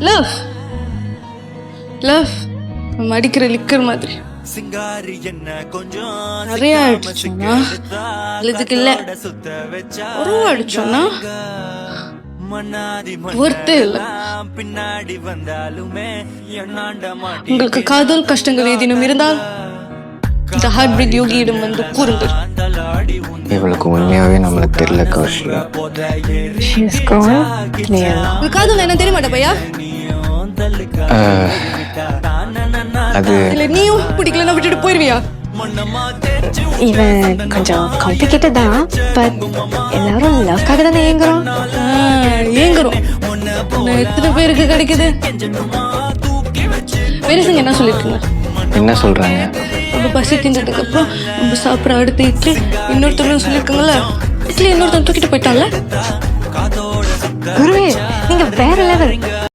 Love love நம்ம அடிக்கிற liquor மாதிரி நிறைய அடிச்சோம்னா இதுக்கு இல்ல ஒரு அடிச்சோம்னா ஒர்த்தே இல்லை. உங்களுக்கு காதல் கஷ்டங்கள் ஏதேனும் இருந்தால் இந்த ஹார்ட் பிரேக் யோகியிடம் வந்து கூறுங்கள். இவளுக்கு உண்மையாவே நம்மளுக்கு தெரியல கௌஷியா. காதல் என்ன தெரிய மாட்டே பையா. அது இல்ல நீயும் பிடிக்கலன்னா விட்டுட்டு போயிருவியா? இவன் கொஞ்சம் காம்ப்ளிகேட்டட் தான். பட் எல்லாரும் லவ்க்காக தானே ஏங்குறோம். ஏங்குறோம். எத்தனை பேருக்கு கிடைக்குது? பெருசுங்க என்ன சொல்லிருக்குங்க? என்ன சொல்றாங்க? நம்ம பசி தின்றதுக்கு அப்புறம் நம்ம சாப்பிட்ற அடுத்த இட்லி இன்னொருத்தர் சொல்லியிருக்காங்கல்ல, இட்லி இன்னொருத்தர் தூக்கிட்டு போயிட்டான்ல. குருவே, நீங்க வேற லெவல்.